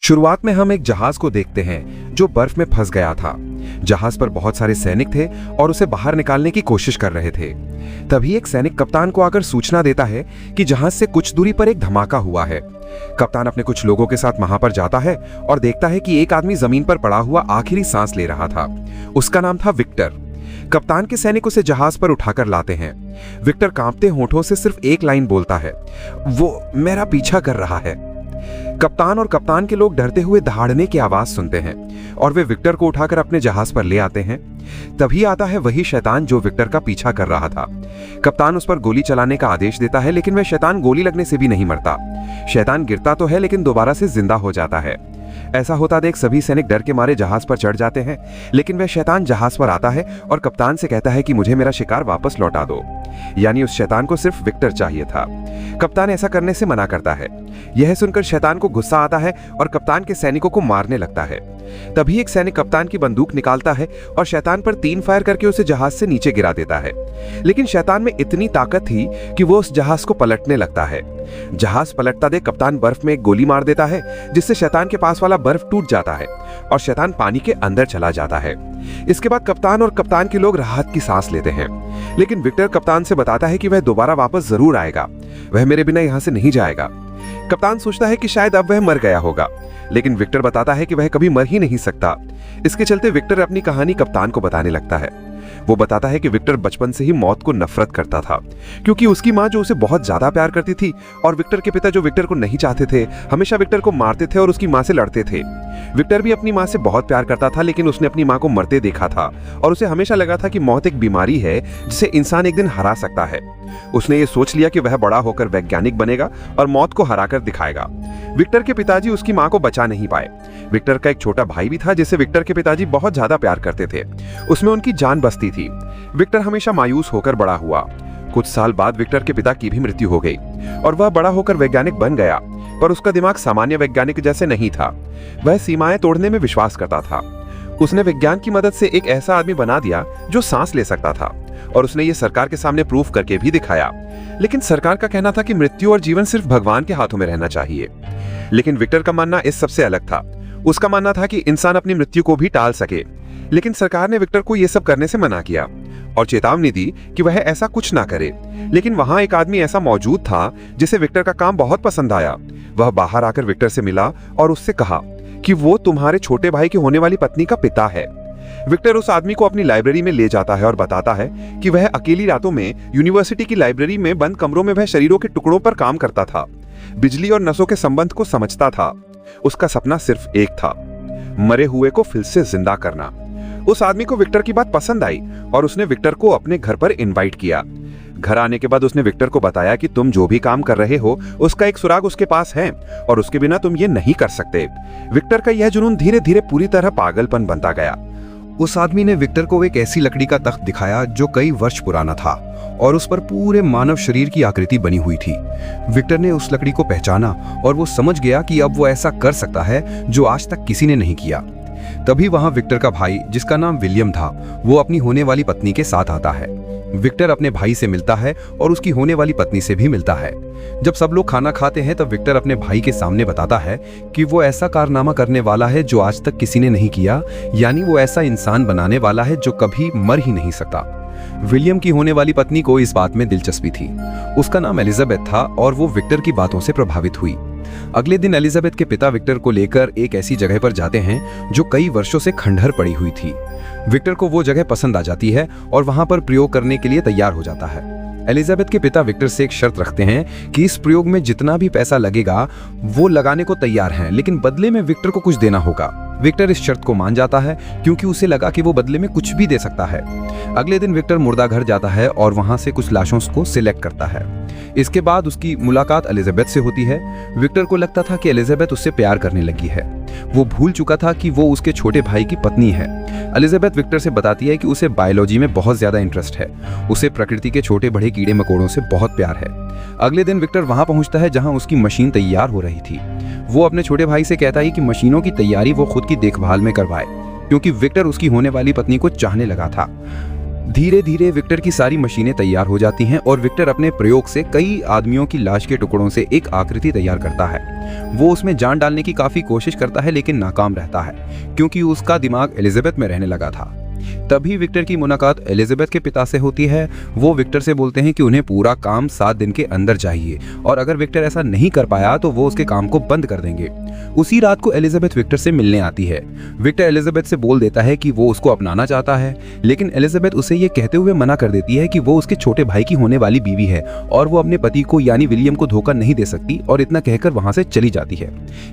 शुरुआत में हम एक जहाज को देखते हैं जो बर्फ में फंस गया था। जहाज पर बहुत सारे सैनिक थे और उसे बाहर निकालने की कोशिश कर रहे थे। तभी एक सैनिक कप्तान को आकर सूचना देता है कि जहाज से कुछ दूरी पर एक धमाका हुआ है। कप्तान अपने कुछ लोगों के साथ वहां पर जाता है और देखता है कि एक आदमी जमीन पर पड़ा हुआ आखिरी सांस ले रहा था। उसका नाम था विक्टर। कप्तान के सैनिक उसे जहाज पर उठाकर लाते हैं। विक्टर कांपते होठों से सिर्फ एक लाइन बोलता है, वो मेरा पीछा कर रहा है। कप्तान और कप्तान के लोग डरते हुए दहाड़ने की आवाज सुनते हैं और वे विक्टर को उठाकर अपने जहाज पर ले आते हैं। तभी आता है वही शैतान जो विक्टर का पीछा कर रहा था। कप्तान उस पर गोली चलाने का आदेश देता है, लेकिन वह शैतान गोली लगने से भी नहीं मरता। शैतान गिरता तो है लेकिन दोबारा से जिंदा हो जाता है। ऐसा होता देख सभी सैनिक डर के मारे जहाज पर चढ़ जाते हैं, लेकिन वह शैतान जहाज पर आता है और कप्तान से कहता है कि मुझे मेरा शिकार वापस लौटा दो। यानी उस शैतान को सिर्फ विक्टर चाहिए था। कप्तान ऐसा करने से मना करता है। यह सुनकर शैतान को गुस्सा आता है और कप्तान के सैनिकों को मारने लगता है। तभी एक सैनिक कप्तान की बंदूक निकालता है और शैतान पर 3 फायर करके उसे जहाज से नीचे गिरा देता है। लेकिन शैतान में इतनी ताकत थी कि वो उस जहाज को पलटने लगता है। जहाज पलटता देख कप्तान बर्फ में एक गोली मार देता है, जिससे शैतान के पास वाला बर्फ टूट जाता है और शैतान पानी के अंदर चला जाता है। इसके बाद कप्तान और कप्तान के लोग राहत की सांस लेते हैं, लेकिन विक्टर कप्तान से बताता है कि वह दोबारा वापस जरूर आएगा, वह मेरे बिना यहां से नहीं जाएगा। कप्तान सोचता है कि शायद अब वह मर गया होगा, लेकिन विक्टर बताता है कि वह कभी मर ही नहीं सकता। इसके चलते विक्टर अपनी कहानी कप्तान को बताने लगता है। वो बताता है कि विक्टर बचपन से ही मौत को नफरत करता था, क्योंकि उसकी माँ जो उसे बहुत ज्यादा प्यार करती थी और विक्टर के पिता जो विक्टर को नहीं चाहते थे, हमेशा विक्टर को मारते थे और उसकी माँ से लड़ते थे। विक्टर भी अपनी माँ से बहुत प्यार करता था, लेकिन उसने अपनी माँ को मरते देखा था और उसे हमेशा लगा था कि मौत एक बीमारी है जिसे इंसान एक दिन हरा सकता है। उसने ये सोच लिया कि वह बड़ा होकर वैज्ञानिक बनेगा और मौत को हराकर दिखाएगा। विक्टर के पिताजी उसकी माँ को बचा नहीं पाए। विक्टर का एक छोटा भाई भी था जिसे विक्टर के पिताजी बहुत ज्यादा प्यार करते थे। उसमें उनकी जान बसती थी। विक्टर हमेशा मायूस होकर बड़ा हुआ। कुछ साल बाद विक्टर के पिता की भी मृत्यु हो गई और वह बड़ा होकर वैज्ञानिक बन गया, पर उसका दिमाग सामान्य वैज्ञानिक जैसे नहीं था। वह सीमाएं तोड़ने में विश्वास करता था। उसने विज्ञान की मदद से एक ऐसा आदमी बना दिया जो सांस ले सकता था और उसने ये सरकार के सामने प्रूफ करके भी दिखाया। लेकिन सरकार का कहना था कि मृत्यु और जीवन सिर्फ भगवान के हाथों में रहना चाहिए। लेकिन विक्टर का मानना इस सबसे अलग था। उसका मानना था कि इंसान अपनी मृत्यु को भी टाल सके, लेकिन सरकार ने विक्टर को यह सब करने से मना किया और चेतावनी दी कि वह ऐसा कुछ ना करे। लेकिन वहां एक आदमी ऐसा मौजूद था जिसे विक्टर का काम बहुत पसंद आया। वह बाहर आकर विक्टर से मिला और उससे कहा कि वो तुम्हारे छोटे भाई की होने वाली पत्नी का पिता है। विक्टर उस आदमी को अपनी लाइब्रेरी में ले जाता है और बताता है कि वह अकेली रातों में यूनिवर्सिटी की लाइब्रेरी में बंद कमरों में वह शरीरों के टुकड़ों पर काम करता था, बिजली और नसों के संबंध को समझता था। उसका सपना सिर्फ एक था, मरे हुए को फिर से जिंदा करना। उस आदमी को विक्टर की बात पसंद आई और उसने विक्टर को अपने घर पर इनवाइट किया। घर आने के बाद उसने विक्टर को बताया कि तुम जो भी काम कर रहे हो उसका एक सुराग उसके पास है और उसके बिना तुम ये नहीं कर सकते। विक्टर का यह जुनून धीरे धीरे पूरी तरह पागलपन बनता गया। उस आदमी ने विक्टर को एक ऐसी लकड़ी का तख्त दिखाया जो कई वर्ष पुराना था और उस पर पूरे मानव शरीर की आकृति बनी हुई थी। विक्टर ने उस लकड़ी को पहचाना और वो समझ गया कि अब वो ऐसा कर सकता है जो आज तक किसी ने नहीं किया। तभी वहां विक्टर का भाई, जिसका नाम विलियम था, वो अपनी होने वाली पत्नी के साथ आता है। विक्टर अपने भाई से मिलता है और उसकी होने वाली पत्नी से भी मिलता है। जब सब लोग खाना खाते हैं तब विक्टर अपने भाई के सामने बताता है कि वो ऐसा कारनामा करने वाला है जो आज तक किसी ने नहीं किया, यानी वो ऐसा इंसान बनाने वाला है जो कभी मर ही नहीं सकता। विलियम की होने वाली पत्नी को इस बात में दिलचस्पी थी। उसका नाम एलिजाबेथ था और वो विक्टर की बातों से प्रभावित हुई। अगले दिन एलिजाबेथ के पिता विक्टर को लेकर एक ऐसी जगह पर जाते हैं जो कई वर्षों से खंडहर पड़ी हुई थी। विक्टर को वो जगह पसंद आ जाती है और वहां पर प्रयोग करने के लिए तैयार हो जाता है। एलिजाबेथ के पिता विक्टर से एक शर्त रखते हैं कि इस प्रयोग में जितना भी पैसा लगेगा वो लगाने को तैयार हैं, लेकिन बदले में विक्टर को कुछ देना होगा। विक्टर इस शर्त को मान जाता है क्योंकि उसे लगा कि वो बदले में कुछ भी दे सकता है। अगले दिन विक्टर मुर्दा घर जाता है और वहां से कुछ लाशों को सिलेक्ट करता है। इसके बाद उसकी मुलाकात एलिजाबेथ से होती है। विक्टर को लगता था कि एलिजाबेथ उससे प्यार करने लगी है। वो भूल चुका था कि वो उसके छोटे भाई की पत्नी है। एलिजाबेथ विक्टर से बताती है कि उसे बायोलॉजी में बहुत ज्यादा इंटरेस्ट है। उसे प्रकृति के छोटे बड़े कीड़े मकोड़ों से बहुत प्यार है। अगले दिन विक्टर वहां पहुंचता है जहां उसकी मशीन तैयार हो रही थी। वो अपने छोटे भाई से कहता है कि मशीनों की तैयारी वो खुद की देखभाल में करवाए, क्योंकि विक्टर उसकी होने वाली पत्नी को चाहने लगा था। धीरे धीरे विक्टर की सारी मशीनें तैयार हो जाती हैं और विक्टर अपने प्रयोग से कई आदमियों की लाश के टुकड़ों से एक आकृति तैयार करता है। वो उसमें जान डालने की काफी कोशिश करता है लेकिन नाकाम रहता है क्योंकि उसका दिमाग एलिजाबेथ में रहने लगा था। तभी विक्टर की मुलाकात एलिजाबेथ के पिता से होती है। वो विक्टर से बोलते हैं कि उन्हें पूरा काम 7 दिन के अंदर चाहिए और अगर विक्टर ऐसा नहीं कर पाया तो वो उसके काम को बंद कर देंगे। उसी रात को एलिजाबेथ विक्टर से मिलने आती है। विक्टर एलिजाबेथ से बोल देता है कि वो उसको अपनाना चाहता है, लेकिन एलिजाबेथ उसे ये कहते हुए मना कर देती है कि वो उसके छोटे भाई की होने वाली बीवी है और वो अपने पति को यानी विलियम को धोखा नहीं दे सकती, और इतना कहकर वहां से चली जाती है।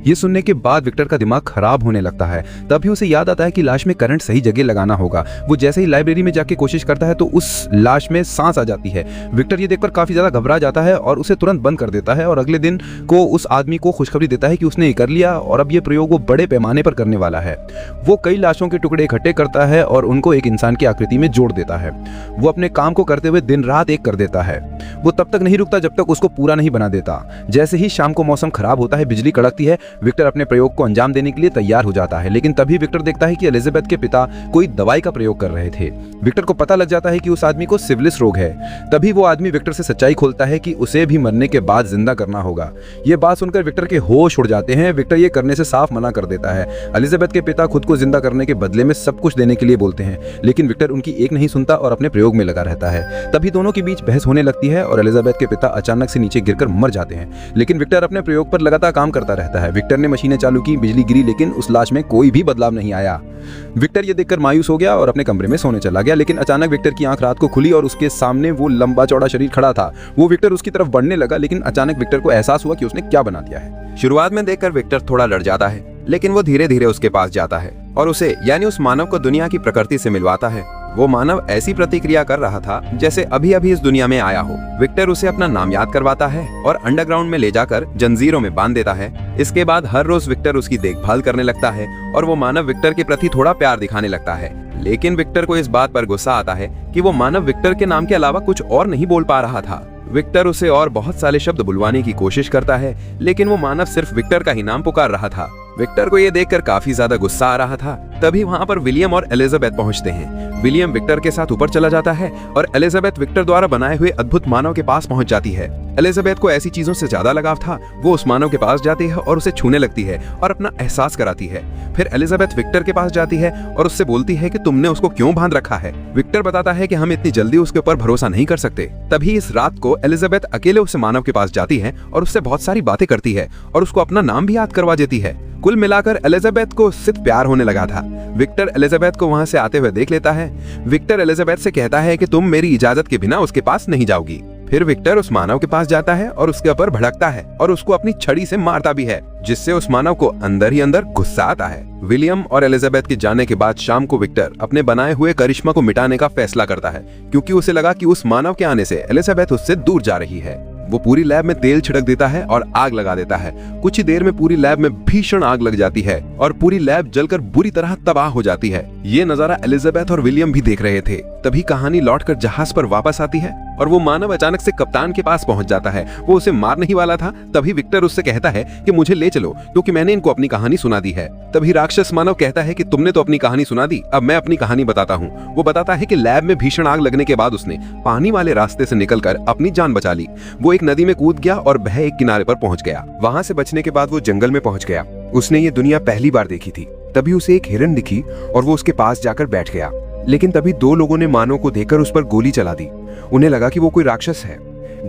ये सुनने के बाद विक्टर का दिमाग खराब होने लगता है। तभी उसे याद आता है कि लाश में करंट सही जगह लगाना होगा। वो जैसे ही लाइब्रेरी में जाके कोशिश करता है तो उस लाश में सांस आ जाती है। विक्टर ये देखकर काफी ज्यादा घबरा जाता है और उसे तुरंत बंद कर देता है और अगले दिन को उस आदमी को खुशखबरी देता है कि उसने ये कर लिया और अब ये प्रयोग वो बड़े पैमाने पर करने वाला है। वो कई लाशों के टुकड़े इकट्ठे करता है और उनको एक इंसान की आकृति में जोड़ देता है। वो अपने काम को करते हुए दिन रात एक कर देता है। वो तब तक नहीं रुकता जब तक उसको पूरा नहीं बना देता। जैसे ही शाम को मौसम खराब होता है, बिजली कड़कती है, विक्टर अपने प्रयोग को अंजाम देने के लिए तैयार हो जाता है। लेकिन तभी विक्टर देखता है कि एलिजाबेथ के पिता कोई दवाई का प्रयोग कर रहे थे। विक्टर को पता लग जाता है कि उस आदमी को सिफिलिस रोग है। तभी वो आदमी विक्टर से सच्चाई खोलता है कि उसे भी मरने के बाद जिंदा करना होगा। ये बात सुनकर विक्टर के होश उड़ जाते हैं। विक्टर ये करने से साफ मना कर देता है। एलिजाबेथ के पिता खुद को जिंदा करने के बदले में सब कुछ देने के लिए बोलते हैं, लेकिन विक्टर उनकी एक नहीं सुनता और अपने प्रयोग में लगा रहता है। तभी दोनों के बीच बहस होने लगती है और एलिजाबेथ के पिता अचानक से नीचे गिरकर मर जाते हैं। लेकिन विक्टर अपने प्रयोग पर लगातार काम करता रहता है। विक्टर ने मशीनें चालू की, बिजली गिरी, लेकिन उस लाश में कोई भी बदलाव नहीं आया। विक्टर ये देखकर मायूस हो गया और अपने कमरे में सोने चला गया। लेकिन अचानक विक्टर की आंख रात को खुली और उसके सामने वो लंबा चौड़ा शरीर खड़ा था। वो विक्टर उसकी तरफ बढ़ने लगा, लेकिन अचानक विक्टर को एहसास हुआ कि उसने क्या बना दिया है। शुरुआत में देखकर विक्टर थोड़ा लड़ जाता है, लेकिन वो धीरे धीरे उसके पास जाता है और उसे यानी उस मानव को दुनिया की प्रकृति से मिलवाता है। वो मानव ऐसी प्रतिक्रिया कर रहा था जैसे अभी अभी इस दुनिया में आया हो। विक्टर उसे अपना नाम याद करवाता है और अंडरग्राउंड में ले जाकर जंजीरों में बांध देता है। इसके बाद हर रोज विक्टर उसकी देखभाल करने लगता है और वो मानव विक्टर के प्रति थोड़ा प्यार दिखाने लगता है। लेकिन विक्टर को इस बात पर गुस्सा आता है कि वो मानव विक्टर के नाम के अलावा कुछ और नहीं बोल पा रहा था। विक्टर उसे और बहुत सारे शब्द बुलवाने की कोशिश करता है, लेकिन वो मानव सिर्फ विक्टर का ही नाम पुकार रहा था। विक्टर को ये देखकर काफी ज्यादा गुस्सा आ रहा था। तभी वहाँ पर विलियम और एलिजाबेथ पहुँचते हैं। विलियम विक्टर के साथ ऊपर चला जाता है और एलिजाबेथ विक्टर द्वारा बनाए हुए अद्भुत मानव के पास पहुँच जाती है। एलिजाबेथ को ऐसी चीजों से ज्यादा लगाव था। वो उस मानव के पास जाती है और उसे छूने लगती है और अपना एहसास कराती है। फिर एलिजाबेथ विक्टर के पास जाती है और उससे बोलती है कि तुमने उसको क्यों बांध रखा है। विक्टर बताता है कि हम इतनी जल्दी उसके ऊपर भरोसा नहीं कर सकते। तभी इस रात को एलिजाबेथ अकेले उस मानव के पास जाती है और उससे बहुत सारी बातें करती है और उसको अपना नाम भी याद करवा देती है। कुल मिलाकर एलिजाबेथ को उससे प्यार होने लगा था। विक्टर एलिजाबेथ को वहां से आते हुए देख लेता है। विक्टर एलिजाबेथ से कहता है कि तुम मेरी इजाजत के बिना उसके पास नहीं जाओगी। फिर विक्टर उस मानव के पास जाता है और उसके ऊपर भड़कता है और उसको अपनी छड़ी से मारता भी है, जिससे उस मानव को अंदर ही अंदर गुस्सा आता है। विलियम और एलिजाबेथ के जाने के बाद शाम को विक्टर अपने बनाए हुए करिश्मा को मिटाने का फैसला करता है, क्योंकि उसे लगा कि उस मानव के आने से एलिजाबेथ उससे दूर जा रही है। वो पूरी लैब में तेल छिड़क देता है और आग लगा देता है। कुछ ही देर में पूरी लैब में भीषण आग लग जाती है और पूरी लैब जलकर बुरी तरह तबाह हो जाती है। ये नजारा एलिजाबेथ और विलियम भी देख रहे थे। तभी कहानी लौटकर जहाज पर वापस आती है और वो मानव अचानक से कप्तान के पास पहुंच जाता है। वो उसे मारने ही वाला था। तभी विक्टर उससे कहता है कि मुझे ले चलो, क्योंकि मैंने इनको अपनी कहानी सुना दी है। तभी राक्षस मानव कहता है कि तुमने तो अपनी कहानी सुना दी, अब मैं अपनी कहानी बताता हूँ। वो बताता है कि लैब में भीषण आग लगने के बाद उसने पानी वाले रास्ते से निकलकर अपनी जान बचा ली। वो एक नदी में कूद गया और वह एक किनारे पर पहुंच गया। वहां से बचने के बाद वो जंगल में पहुंच गया। उसने ये दुनिया पहली बार देखी थी। तभी उसे एक हिरन दिखी और वो उसके पास जाकर बैठ गया। लेकिन तभी 2 लोगों ने मानव को देखकर उस पर गोली चला दी। उन्हें लगा कि वो कोई राक्षस है।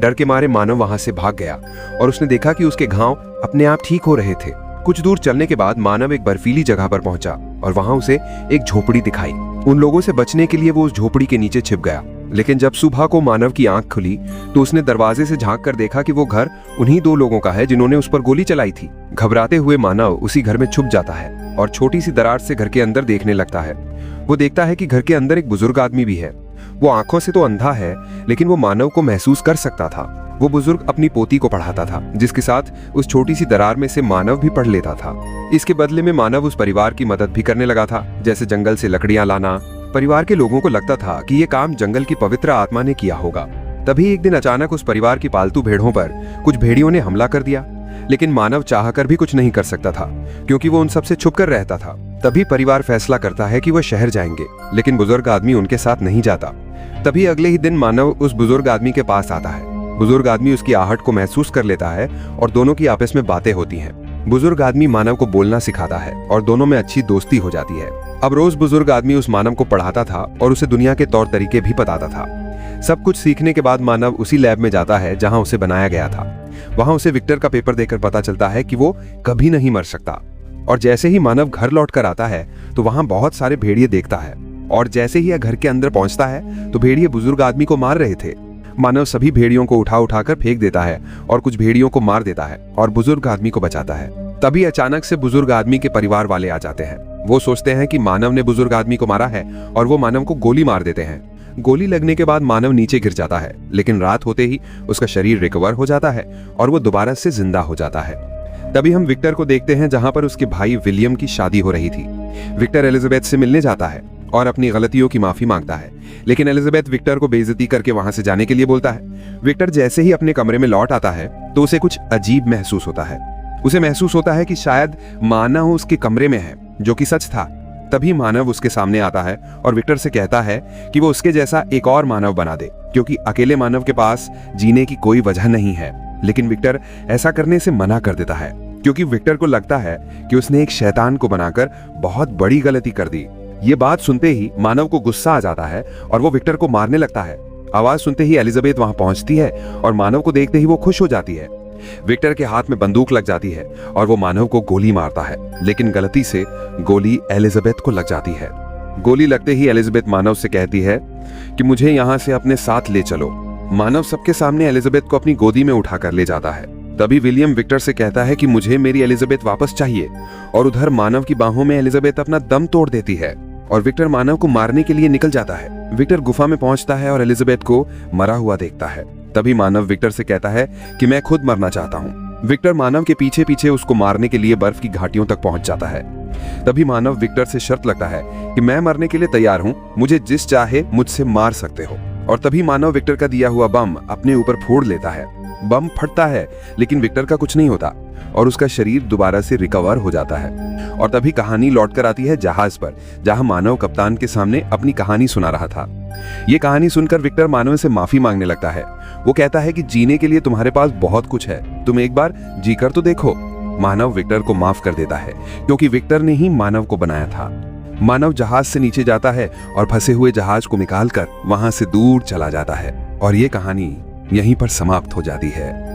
डर के मारे मानव वहां से भाग गया और उसने देखा कि उसके घाव अपने आप ठीक हो रहे थे। कुछ दूर चलने के बाद मानव एक बर्फीली जगह पर पहुंचा और वहां उसे एक झोपड़ी दिखाई। उन लोगों से बचने के लिए वो उस झोपड़ी के नीचे छिप गया। लेकिन जब सुबह को मानव की आंख खुली तो उसने दरवाजे से झांक कर देखा कि वो घर उन्हीं 2 लोगों का है जिन्होंने उस पर गोली चलाई थी। घबराते हुए मानव उसी घर में छुप जाता है और छोटी सी दरार से घर के अंदर देखने लगता है। वो देखता है कि घर के अंदर एक बुजुर्ग आदमी भी है। वो आंखों से तो अंधा है, लेकिन वो मानव को महसूस कर सकता था। वो बुजुर्ग अपनी पोती को पढ़ाता था, जिसके साथ उस छोटी सी दरार में से मानव भी पढ़ लेता था। इसके बदले में मानव उस परिवार की मदद भी करने लगा था, जैसे जंगल से लकड़ियां लाना। परिवार के लोगों को लगता था कि ये काम जंगल की पवित्र आत्मा ने किया होगा। तभी एक दिन अचानक उस परिवार की पालतू भेड़ों पर कुछ भेड़ियों ने हमला कर दिया, लेकिन मानव चाहकर भी कुछ नहीं कर सकता था, क्योंकि वो उन सबसे छुपकर रहता था। तभी परिवार फैसला करता है कि वह शहर जाएंगे, लेकिन बुजुर्ग आदमी उनके साथ नहीं जाता। तभी अगले ही दिन मानव उस बुजुर्ग आदमी के पास आता है। बुजुर्ग आदमी उसकी आहट को महसूस कर लेता है और दोनों की आपस में बातें होती हैं। बुजुर्ग आदमी मानव को बोलना सिखाता है और दोनों में अच्छी दोस्ती हो जाती है। अब रोज बुजुर्ग आदमी उस मानव को पढ़ाता था और उसे दुनिया के तौर तरीके भी बताता था। सब कुछ सीखने के बाद मानव उसी लैब में जाता है जहां उसे बनाया गया था। वहां उसे विक्टर का पेपर देखकर पता चलता है कि वो कभी नहीं मर सकता। और जैसे ही मानव घर लौट कर आता है तो वहां बहुत सारे भेड़िए देखता है, और जैसे ही यह घर के अंदर पहुंचता है तो भेड़िए बुजुर्ग आदमी को मार रहे थे। मानव सभी भेड़ियों को उठाकर फेंक देता है और कुछ भेड़ियों को मार देता है और बुजुर्ग आदमी को बचाता है। तभी अचानक से बुजुर्ग आदमी के परिवार वाले आ जाते हैं। वो सोचते हैं कि मानव ने बुजुर्ग आदमी को मारा है और वो मानव को गोली मार देते हैं। गोली लगने के बाद मानव नीचे गिर जाता है, लेकिन रात होते ही उसका शरीर रिकवर हो जाता है और वो दोबारा से जिंदा हो जाता है। तभी हम विक्टर को देखते हैं जहां पर उसके भाई विलियम की शादी हो रही थी। विक्टर एलिजाबेथ से मिलने जाता है और अपनी गलतियों की माफी मांगता है, लेकिन एलिजाबेथ विक्टर को बेइज्जती करके वहां से जाने के लिए बोलता है। विक्टर जैसे ही अपने कमरे में लौट आता है तो उसे कुछ अजीब महसूस होता है। उसे महसूस होता है कि शायद मानव उसके कमरे में है, जो कि सच था। तभी मानव उसके सामने आता है और विक्टर से कहता है कि वो उसके जैसा एक और मानव बना दे, क्योंकि अकेले मानव के पास जीने की कोई वजह नहीं है। लेकिन विक्टर ऐसा करने से मना कर देता है, क्योंकि विक्टर को लगता है कि उसने एक शैतान को बनाकर बहुत बड़ी गलती कर दी। ये बात सुनते ही मानव को गुस्सा आ जाता है और वो विक्टर को मारने लगता है। आवाज सुनते ही एलिजाबेथ वहां पहुंचती है और मानव को देखते ही वो खुश हो जाती है। विक्टर के हाथ में बंदूक लग जाती है और वो मानव को गोली मारता है, लेकिन गलती से गोली एलिजाबेथ को लग जाती है। गोली लगते ही एलिजाबेथ मानव से कहती है कि मुझे यहाँ से अपने साथ ले चलो। मानव सबके सामने एलिजाबेथ को अपनी गोदी में उठाकर ले जाता है। तभी विलियम विक्टर से कहता है कि मुझे मेरी एलिजाबेथ वापस चाहिए, और उधर मानव की बाहों में एलिजाबेथ अपना दम तोड़ देती है और विक्टर मानव को मारने के लिए निकल जाता है। विक्टर गुफा में पहुंचता है और एलिजाबेथ को मरा हुआ देखता है। तभी मानव विक्टर से कहता है कि मैं खुद मरना चाहता हूं। विक्टर मानव के पीछे पीछे उसको मारने के लिए बर्फ की घाटियों तक पहुंच जाता है। तभी मानव विक्टर से शर्त लगता है कि मैं मरने के लिए तैयार हूं, मुझे जिस चाहे मुझसे मार सकते हो। और तभी मानव विक्टर का दिया हुआ बम अपने ऊपर फोड़ लेता है। बम फटता है, लेकिन विक्टर का कुछ नहीं होता और उसका शरीर दोबारा से रिकवर हो जाता है। और तभी कहानी लौटकर आती है जहाज पर, जहां मानव कप्तान के सामने अपनी कहानी सुना रहा था। ये कहानी सुनकर विक्टर मानव से माफी मांगने लगता है। वो कहता है कि जीने के लिए तुम्हारे पास बहुत कुछ है, तुम एक बार जीकर तो देखो। मानव विक्टर को माफ कर देता है, क्योंकि विक्टर ने ही मानव को बनाया था। मानव जहाज से नीचे जाता है और फंसे हुए जहाज को निकालकर वहां से दूर चला जाता है। और ये कहानी यहीं पर समाप्त हो जाती है।